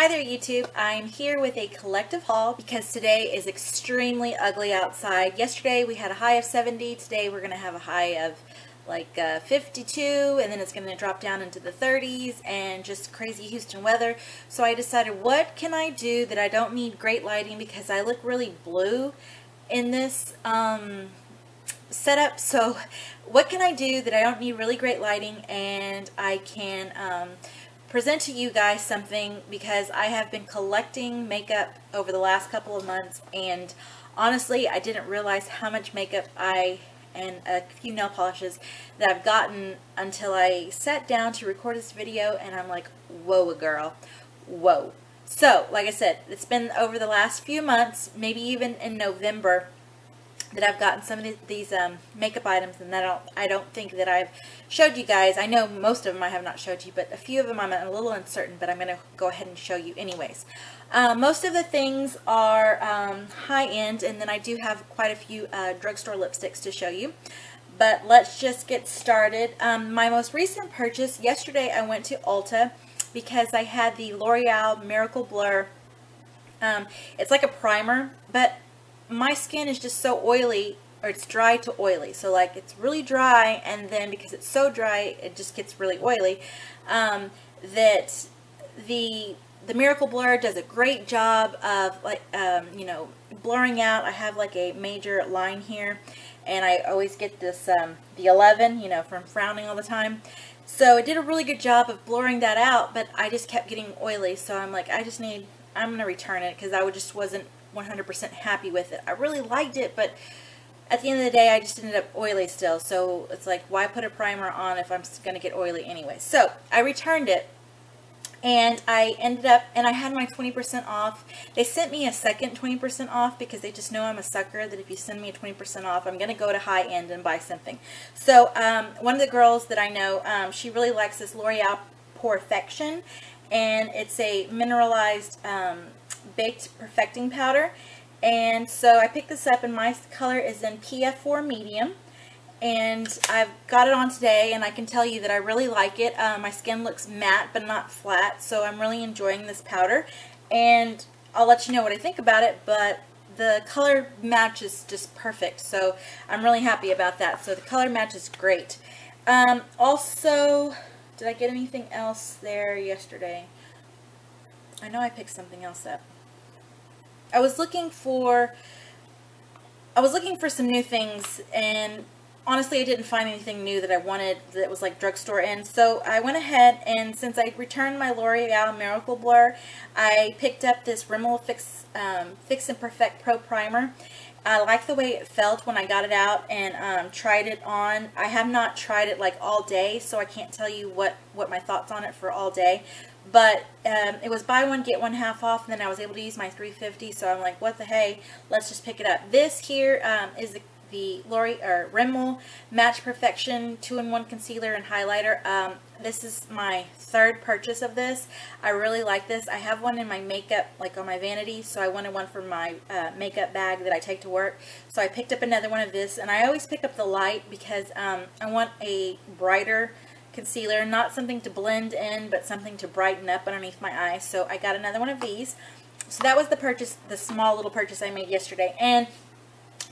Hi there YouTube, I'm here with a collective haul because today is extremely ugly outside. Yesterday we had a high of 70, today we're going to have a high of like 52, and then it's going to drop down into the 30s and just crazy Houston weather. So I decided, what can I do that I don't need great lighting because I look really blue in this setup. So what can I do that I don't need really great lighting and I can present to you guys something, because I have been collecting makeup over the last couple of months, and honestly I didn't realize how much makeup and a few nail polishes that I've gotten until I sat down to record this video, and I'm like, whoa girl, whoa. So like I said, it's been over the last few months, maybe even in November, that I've gotten some of these makeup items, and I don't think that I've showed you guys. I know most of them I have not showed you, but a few of them I'm a little uncertain, but I'm going to go ahead and show you anyways. Most of the things are high-end, and then I do have quite a few drugstore lipsticks to show you. But let's just get started. My most recent purchase, yesterday I went to Ulta because I had the L'Oreal Miracle Blur. It's like a primer, but my skin is just so oily, or it's dry to oily. So like it's really dry, and then because it's so dry, it just gets really oily. That the Miracle Blur does a great job of like you know, blurring out. I have like a major line here, and I always get this the 11, you know, from frowning all the time. So it did a really good job of blurring that out, but I just kept getting oily. So I'm like, I'm gonna return it because I just wasn't 100% happy with it. I really liked it, but at the end of the day I just ended up oily still. So it's like, why put a primer on if I'm going to get oily anyway? So I returned it, and I ended up, and I had my 20% off. They sent me a second 20% off because they just know I'm a sucker, that if you send me a 20% off, I'm going to go to high end and buy something. So one of the girls that I know, she really likes this L'Oreal Porefection, and it's a mineralized baked perfecting powder. And so I picked this up, and my color is in PF4 medium, and I've got it on today, and I can tell you that I really like it. My skin looks matte but not flat, so I'm really enjoying this powder, and I'll let you know what I think about it. But the color match is just perfect, so I'm really happy about that. So the color match is great. Also, did I get anything else there yesterday? I know I picked something else up. I was looking for some new things, and honestly I didn't find anything new that I wanted that was like drugstore in. So I went ahead, and since I returned my L'Oreal Miracle Blur, I picked up this Rimmel Fix and Perfect Pro Primer. I like the way it felt when I got it out and tried it on. I have not tried it like all day, so I can't tell you what my thoughts on it for all day. But it was buy one get one half off, and then I was able to use my $3.50. So I'm like, what the hey, let's just pick it up. This here is the Rimmel Match Perfection 2-in-1 concealer and highlighter. This is my third purchase of this. I really like this. I have one in my makeup, like on my vanity, so I wanted one for my makeup bag that I take to work. So I picked up another one of this, and I always pick up the light because I want a brighter concealer, not something to blend in, but something to brighten up underneath my eyes. So I got another one of these. So that was the purchase, the small little purchase I made yesterday. And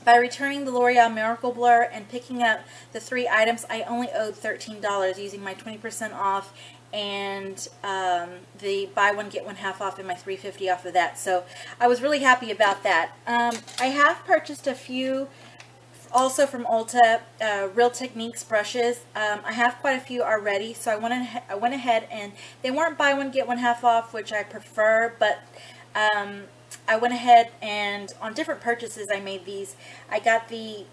by returning the L'Oreal Miracle Blur and picking up the 3 items, I only owed $13 using my 20% off and the buy one get one half off and my $3.50 off of that. So I was really happy about that. I have purchased a few also from Ulta, Real Techniques brushes. I have quite a few already, so I went ahead, and they weren't buy one get one half off, which I prefer, but I went ahead and on different purchases I made these. I got the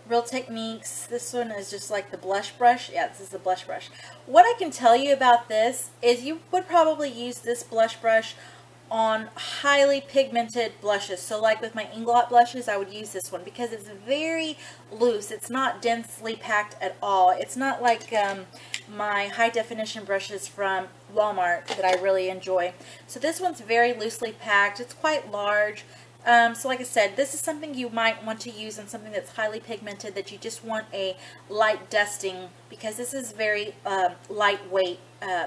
Real Techniques. This one is just like the blush brush. Yeah, this is the blush brush. What I can tell you about this is you would probably use this blush brush on highly pigmented blushes. So like with my Inglot blushes, I would use this one because it's very loose. It's not densely packed at all. It's not like my high definition brushes from Walmart that I really enjoy. So this one's very loosely packed. It's quite large. So like I said, this is something you might want to use on something that's highly pigmented, that you just want a light dusting, because this is very lightweight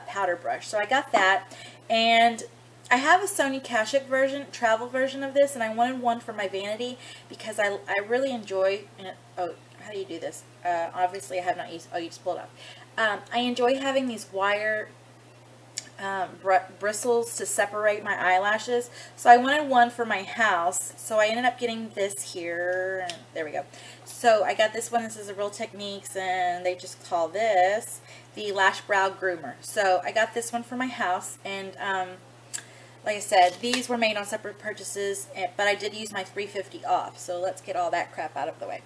powder brush. So I got that, and I have a Sony Kashuk version, travel version of this, and I wanted one for my vanity because I really enjoy, oh, how do you do this? Obviously I have not used, oh, you just pull it off. I enjoy having these wire bristles to separate my eyelashes, so I wanted one for my house, so I ended up getting this here, and there we go. So I got this one. This is a Real Techniques, and they just call this the Lash Brow Groomer. So I got this one for my house, and like I said, these were made on separate purchases, but I did use my $3.50 off, so let's get all that crap out of the way.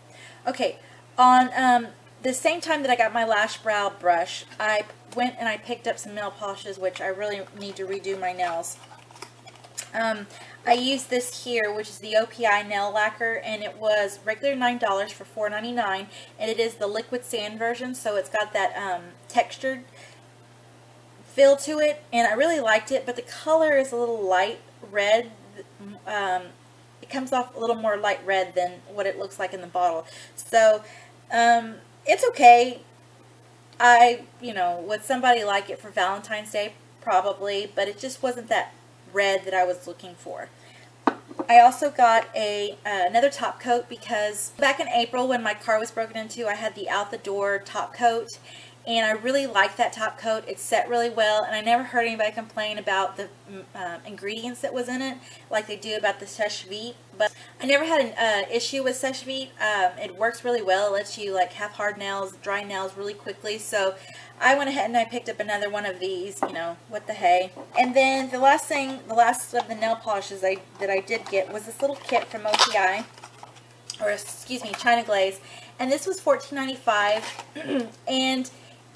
Okay, on the same time that I got my Lash Brow brush, I went and I picked up some nail polishes, which I really need to redo my nails. I used this here, which is the OPI nail lacquer, and it was regular $9 for $4.99, and it is the liquid sand version, so it's got that textured feel to it, and I really liked it, but the color is a little light red. It comes off a little more light red than what it looks like in the bottle. So it's okay. Would somebody like it for Valentine's Day? Probably, but it just wasn't that red that I was looking for. I also got another top coat because back in April when my car was broken into, I had the out the door top coat, and I really liked that top coat. It set really well, and I never heard anybody complain about the ingredients that was in it like they do about the SecheVite. But I never had an issue with SecheVite. It works really well. It lets you like have hard nails, dry nails really quickly. So I went ahead and I picked up another one of these, what the hey. And then the last of the nail polishes that I did get was this little kit from OPI, or excuse me, China Glaze. And this was $14.95, and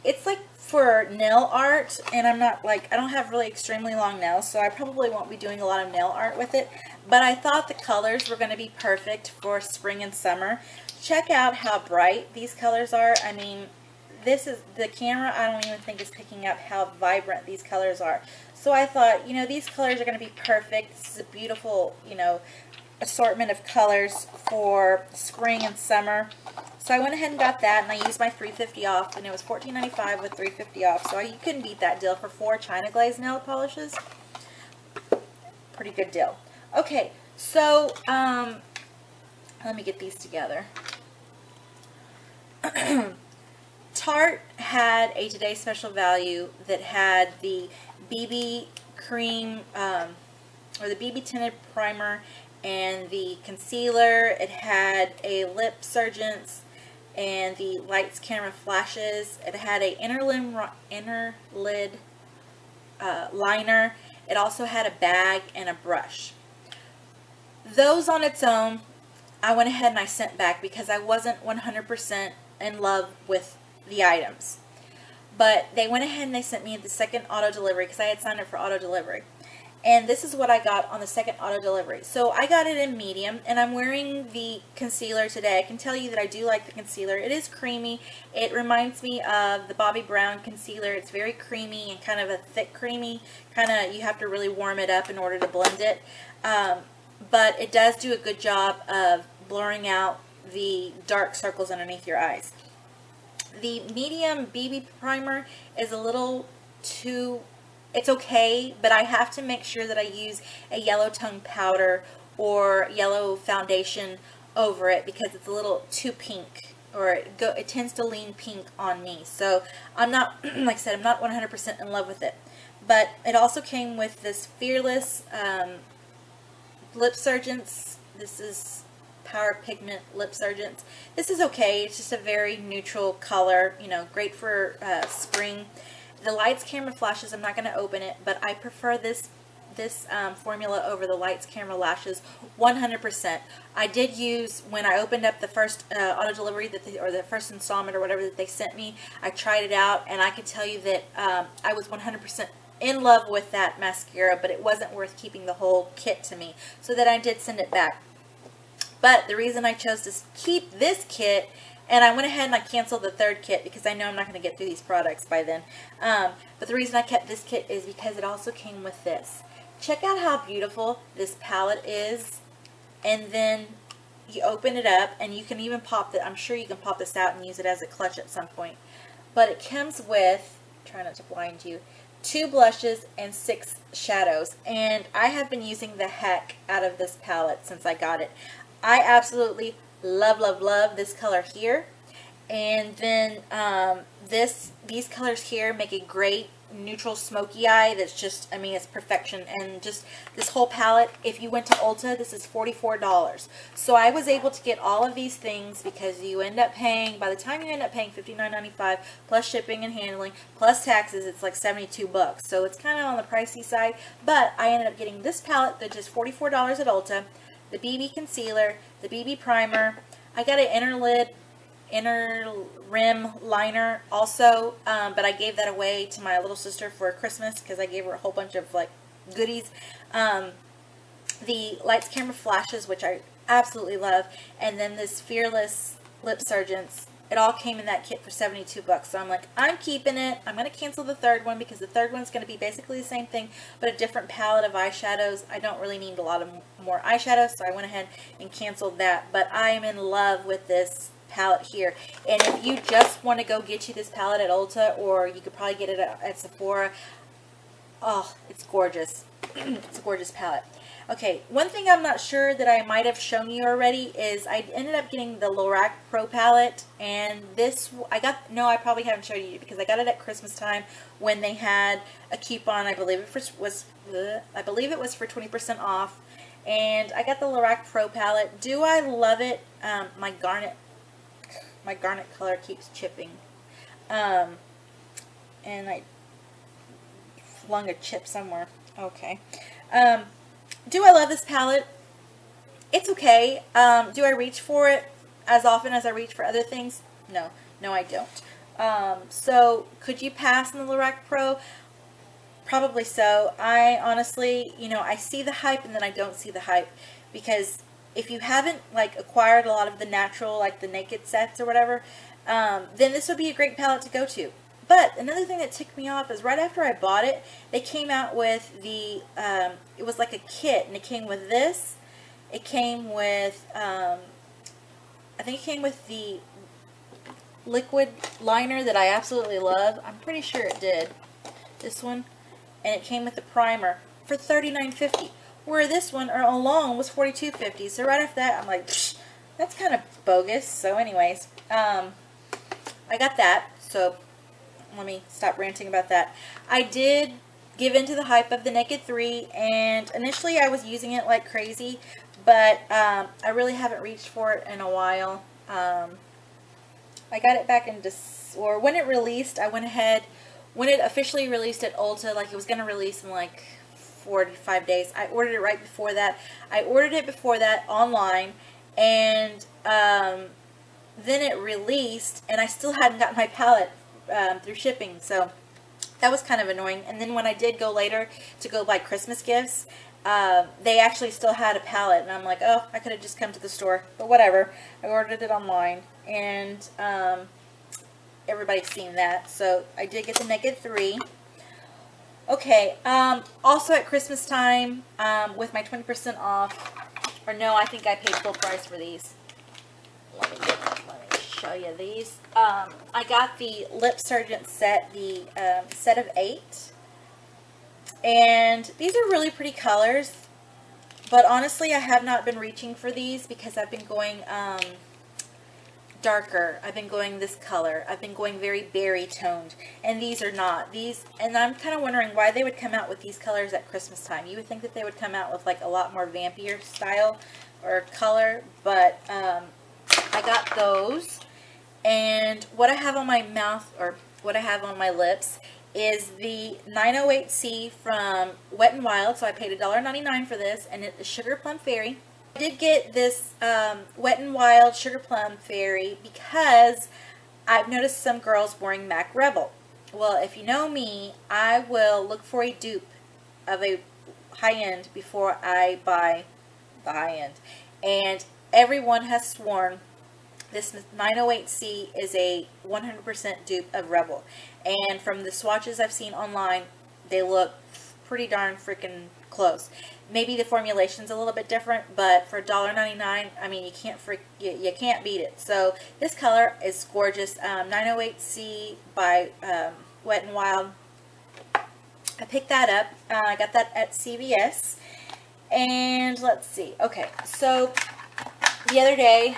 it's like for nail art, and I don't have really extremely long nails, so I probably won't be doing a lot of nail art with it, but I thought the colors were going to be perfect for spring and summer. Check out how bright these colors are. I mean, this is the camera, I don't even think is picking up how vibrant these colors are. So I thought, these colors are going to be perfect. This is a beautiful, assortment of colors for spring and summer. So I went ahead and got that, and I used my $3.50 off, and it was $14.95 with $3.50 off. So you couldn't beat that deal for 4 China Glaze nail polishes. Pretty good deal. Okay, so let me get these together. Tarte had a Today Special Value that had the BB cream, or the BB tinted primer, and the concealer. It had a lip surgence and the lights camera flashes. It had a inner lid liner. It also had a bag and a brush. Those on its own, I went ahead and I sent back because I wasn't 100% in love with the items. But they went ahead and they sent me the second auto delivery because I had signed up for auto delivery. And this is what I got on the second auto delivery. So I got it in medium, and I'm wearing the concealer today. I can tell you that I do like the concealer. It is creamy. It reminds me of the Bobbi Brown concealer. It's very creamy and kind of a thick creamy. You have to really warm it up in order to blend it. But it does do a good job of blurring out the dark circles underneath your eyes. The medium BB primer is a little too... It's okay, but I have to make sure that I use a yellow tongue powder or yellow foundation over it because it's a little too pink, or it tends to lean pink on me. So I'm not, like I said, I'm not 100% in love with it. But it also came with this Fearless lip surgence. This is Power Pigment lip surgence. This is okay. It's just a very neutral color, great for spring. The lights camera flashes, I'm not going to open it, but I prefer this formula over the lights camera lashes 100%. I did use, when I opened up the first auto delivery or the first installment or whatever that they sent me, I tried it out, and I can tell you that I was 100% in love with that mascara, but it wasn't worth keeping the whole kit to me, so that I did send it back. But the reason I chose to keep this kit, and I went ahead and I canceled the third kit because I know I'm not going to get through these products by then. But the reason I kept this kit is because it also came with this. Check out how beautiful this palette is. And then you open it up, and you can even pop it. I'm sure you can pop this out and use it as a clutch at some point. But it comes with, try not to blind you, 2 blushes, and 6 shadows. And I have been using the heck out of this palette since I got it. I absolutely love, love, love this color here. And then these colors here make a great neutral smoky eye that's just, I mean, it's perfection. And just this whole palette, if you went to Ulta, this is $44. So I was able to get all of these things because you end up paying, by the time you end up paying $59.95 plus shipping and handling plus taxes, it's like 72 bucks. So it's kind of on the pricey side, but I ended up getting this palette that's just $44 at Ulta, the BB concealer, the BB primer. I got an inner rim liner also, but I gave that away to my little sister for Christmas because I gave her a whole bunch of like goodies. The lights, camera, flashes, which I absolutely love, and then this Fearless lip surgence. It all came in that kit for 72 bucks. So I'm like, I'm keeping it. I'm going to cancel the third one because the third one's going to be basically the same thing, but a different palette of eyeshadows. I don't really need a lot of more eyeshadows, so I went ahead and canceled that. But I am in love with this palette here. And if you just want to go get you this palette at Ulta, or you could probably get it at Sephora, oh, it's gorgeous. It's a gorgeous palette. Okay, one thing I'm not sure that I might have shown you already is I ended up getting the Lorac Pro Palette, and this, I probably haven't showed you because I got it at Christmas time when they had a coupon. I believe it was for 20% off, and I got the Lorac Pro Palette. Do I love it? My garnet color keeps chipping, and I flung a chip somewhere. Okay. Do I love this palette? It's okay. Do I reach for it as often as I reach for other things? No. No, I don't. So, could you pass on the Lorac Pro? Probably so. I honestly, I see the hype and then I don't see the hype. Because if you haven't, like, acquired a lot of the natural, like the naked sets or whatever, then this would be a great palette to go to. But another thing that ticked me off is right after I bought it, they came out with the, it was like a kit, and it came with this. It came with, I think it came with the liquid liner that I absolutely love. I'm pretty sure it did. This one. And it came with the primer for $39.50. Where this one, or alone, was $42.50. So right after that, I'm like, psh, that's kind of bogus. So anyways, I got that. So let me stop ranting about that. I did give into the hype of the Naked 3, and initially I was using it like crazy, but I really haven't reached for it in a while. I got it back in or when it released, I went ahead, when it officially released at Ulta, like it was going to release in like 45 days, I ordered it right before that. I ordered it before that online, and then it released, and I still hadn't gotten my palette through shipping, so that was kind of annoying. And then when I did go later to go buy Christmas gifts, they actually still had a palette, and I'm like, oh, I could have just come to the store, but whatever. I ordered it online, and everybody's seen that, so I did get the Naked 3. Okay, also at Christmas time, with my 20% off, or no, I think I paid full price for these. Let me show you these. I got the Lip Surgence set, the set of 8. And these are really pretty colors. But honestly, I have not been reaching for these because I've been going darker. I've been going this color. I've been going very berry toned. And these are not. And I'm kind of wondering why they would come out with these colors at Christmas time. You would think that they would come out with like a lot more vampier style or color. But I got those. And what I have on my mouth, or what I have on my lips, is the 908C from Wet n Wild. So I paid $1.99 for this, and it's Sugar Plum Fairy. I did get this Wet n Wild Sugar Plum Fairy because I've noticed some girls wearing MAC Rebel. Well, if you know me, I will look for a dupe of a high-end before I buy the high-end. And everyone has sworn this 908C is a 100% dupe of Rebel. And from the swatches I've seen online, they look pretty darn freaking close. Maybe the formulation's a little bit different, but for $1.99, I mean, you can't beat it. So this color is gorgeous. 908C by Wet n Wild. I picked that up. I got that at CVS. And let's see. Okay, so the other day,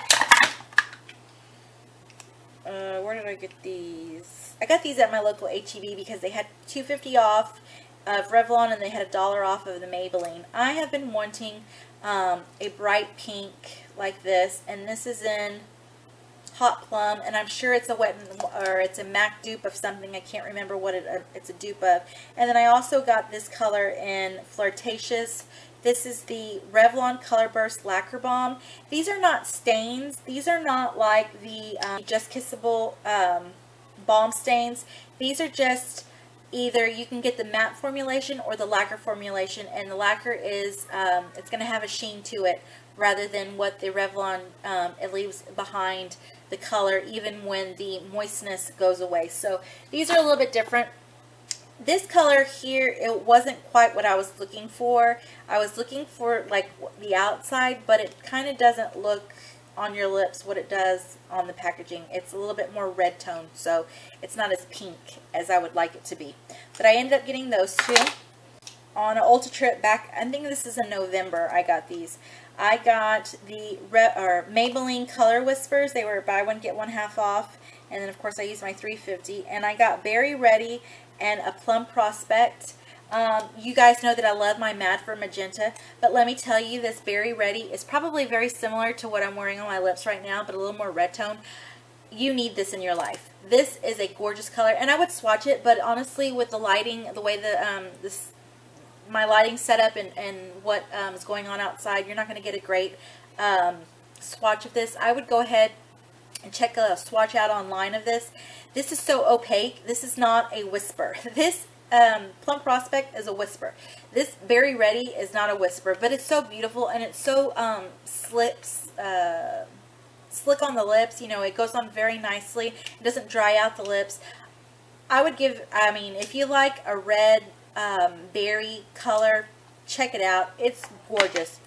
where did I get these? I got these at my local HEB because they had $2.50 off of Revlon and they had $1 off of the Maybelline. I have been wanting a bright pink like this, and this is in Hot Plum, and I'm sure it's a it's a MAC dupe of something. I can't remember what it's a dupe of. And then I also got this color in Flirtatious. This is the Revlon Colorburst Lacquer Balm. These are not stains. These are not like the Just Kissable balm stains. These are just either you can get the matte formulation or the lacquer formulation, and the lacquer is it's going to have a sheen to it rather than what the Revlon it leaves behind the color even when the moistness goes away. So these are a little bit different. This color here, it wasn't quite what I was looking for. I was looking for like the outside, but it kind of doesn't look on your lips what it does on the packaging. It's a little bit more red tone, so it's not as pink as I would like it to be. But I ended up getting those two on an Ulta trip back. I think this is in November I got these. I got the Maybelline Color Whispers. They were buy one get one half off, and then of course I used my $3.50. And I got Berry Ready and a Plum Prospect. You guys know that I love my Mad for Magenta, but let me tell you, this Berry Ready is probably very similar to what I'm wearing on my lips right now, but a little more red tone. You need this in your life. This is a gorgeous color, and I would swatch it, but honestly, with the lighting, the way the my lighting setup and what is going on outside, you're not going to get a great swatch of this. I would go ahead and check a swatch out online of this. This is so opaque. This is not a whisper. This Plum Prospect is a whisper. This Berry Ready is not a whisper, but it's so beautiful, and it's so slick on the lips. You know, it goes on very nicely. It doesn't dry out the lips. I would give, I mean, if you like a red berry color, check it out. It's gorgeous.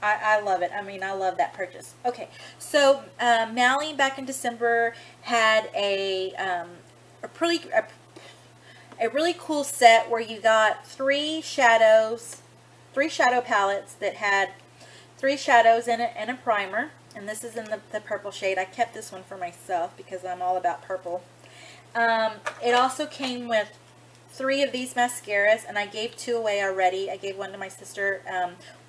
I love it. I mean, I love that purchase. Okay, so Mally back in December had a really cool set where you got three shadow palettes that had 3 shadows in it and a primer. And this is in the purple shade. I kept this one for myself because I'm all about purple. It also came with 3 of these mascaras, and I gave 2 away already. I gave one to my sister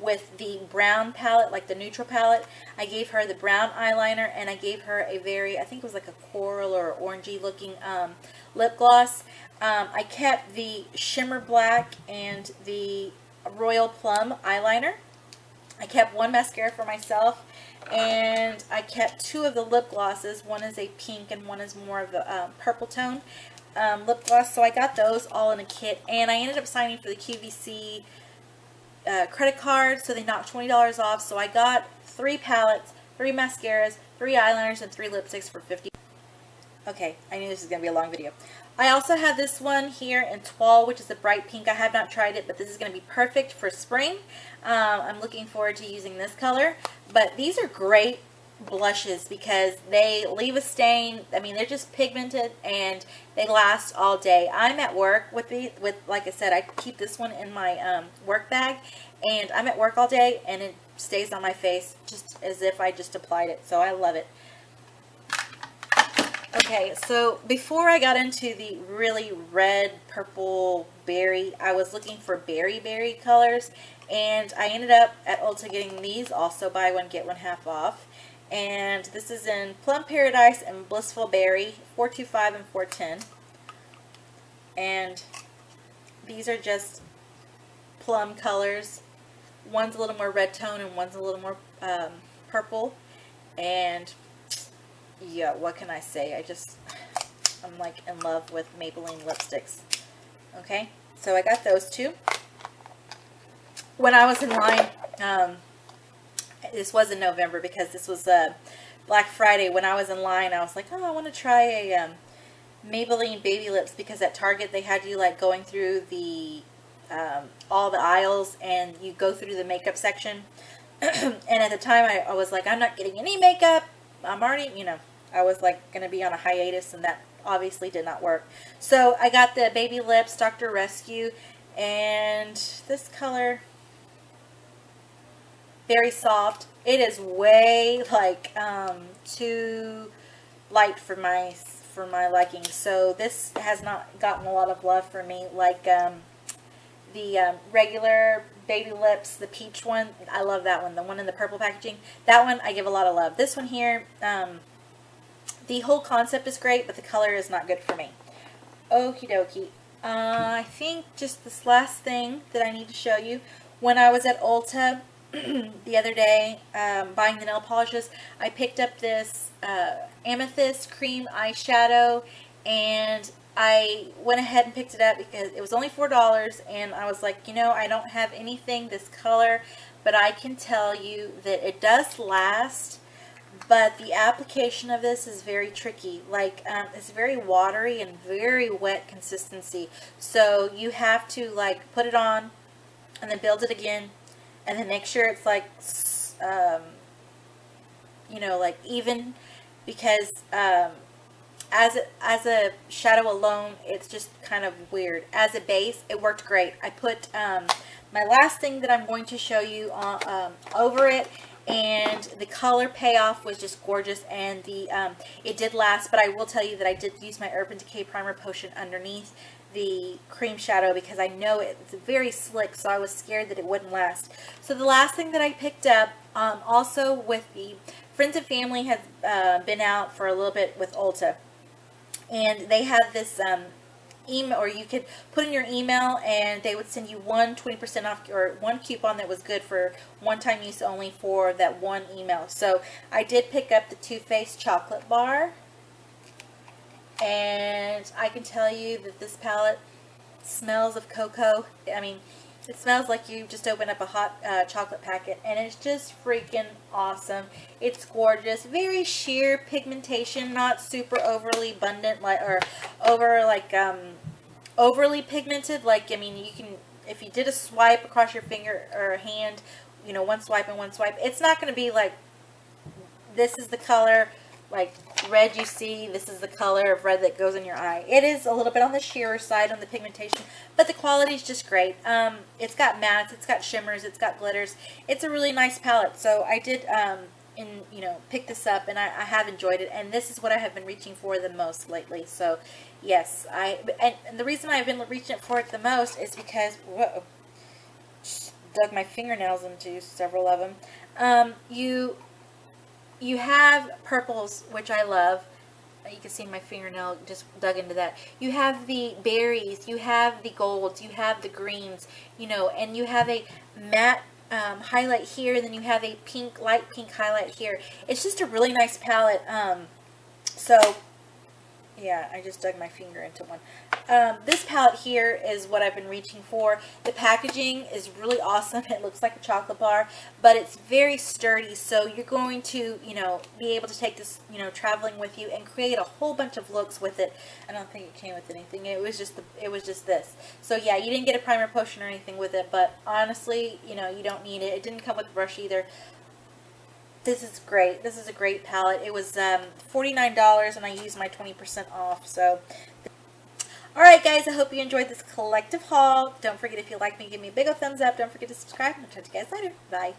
with the brown palette, like the neutral palette. I gave her the brown eyeliner, and I gave her a very, I think it was like a coral or orangey looking lip gloss. I kept the shimmer black and the royal plum eyeliner. I kept 1 mascara for myself, and I kept 2 of the lip glosses. One is a pink and one is more of a purple tone lip gloss. So I got those all in a kit, and I ended up signing for the QVC credit card, so they knocked $20 off. So I got 3 palettes, 3 mascaras, 3 eyeliners, and 3 lipsticks for $50. Okay, I knew this was going to be a long video. I also have this one here in Toile, which is a bright pink. I have not tried it, but this is going to be perfect for spring. I'm looking forward to using this color. But these are great blushes because they leave a stain. I mean, they're just pigmented and they last all day. I'm at work with like I said, I keep this one in my work bag, and I'm at work all day and it stays on my face just as if I just applied it. So I love it. Okay, so before I got into the really red, purple, berry, I was looking for berry colors, and I ended up at Ulta getting these also buy one get one half off. And this is in Plum Paradise and Blissful Berry, 425 and 410. And these are just plum colors. One's a little more red tone and one's a little more purple. And yeah, what can I say? I'm like in love with Maybelline lipsticks. Okay, so I got those 2. When I was in line, this was in November because this was Black Friday. When I was in line, I was like, oh, I want to try a Maybelline baby lips, because at Target they had you like going through the all the aisles, and you go through the makeup section. And at the time I was like, I'm not getting any makeup. I'm already, you know, I was like going to be on a hiatus, and that obviously did not work. So I got the Baby Lips Dr. Rescue, And this color, very soft. It is way like too light for my liking. So this has not gotten a lot of love for me. Like the regular Baby Lips, the peach one, I love that one. The one in the purple packaging, that one I give a lot of love. This one here, the whole concept is great, but the color is not good for me. Okie dokie. I think just this last thing that I need to show you. When I was at Ulta the other day buying the nail polishes, I picked up this Amethyst cream eyeshadow, and I went ahead and picked it up because it was only $4, and I was like, you know, I don't have anything this color, but I can tell you that it does last. But the application of this is very tricky. Like, it's very watery and very wet consistency. So you have to, like, put it on and then build it again. And then make sure it's, like, you know, like, even. Because as a shadow alone, it's just kind of weird. As a base, it worked great. I put my last thing that I'm going to show you on, over it. And the color payoff was just gorgeous, and the it did last. But I will tell you that I did use my Urban Decay Primer Potion underneath the cream shadow because I know it's very slick, so I was scared that it wouldn't last. So the last thing that I picked up, also with the Friends and Family, has been out for a little bit with Ulta, and they have this email, or you could put in your email and they would send you 20% off, or one coupon that was good for one-time use only for that one email. So I did pick up the Too Faced chocolate bar, and I can tell you that this palette smells of cocoa. I mean, it smells like you just opened up a hot chocolate packet, and it's just freaking awesome. It's gorgeous. Very sheer pigmentation, not super overly abundant, like, or overly pigmented. Like, I mean, you can, if you did a swipe across your finger or hand, you know, one swipe and one swipe, it's not going to be like, this is the color, like red you see, this is the color of red that goes in your eye. It is a little bit on the sheerer side on the pigmentation, but the quality is just great. It's got mattes, it's got shimmers, it's got glitters. It's a really nice palette. So I did you know, pick this up, and I have enjoyed it, and this is what I have been reaching for the most lately. So yes, and the reason I've been reaching for it the most is because, whoa, just dug my fingernails into several of them. You have purples, which I love. You can see my fingernail just dug into that. You have the berries, you have the golds, you have the greens, you know, and you have a matte highlight here, and then you have a pink, light pink highlight here. It's just a really nice palette. So yeah, I just dug my finger into one. This palette here is what I've been reaching for. The packaging is really awesome. It looks like a chocolate bar, but it's very sturdy, so you're going to, you know, be able to take this, you know, traveling with you and create a whole bunch of looks with it. I don't think it came with anything. It was just this. So yeah, you didn't get a primer potion or anything with it, but honestly, you know, you don't need it. It didn't come with a brush either. This is great. This is a great palette. It was $49, and I used my 20% off. So, alright guys, I hope you enjoyed this collective haul. Don't forget, if you like me, give me a big old thumbs up. Don't forget to subscribe, and I'll talk to you guys later. Bye.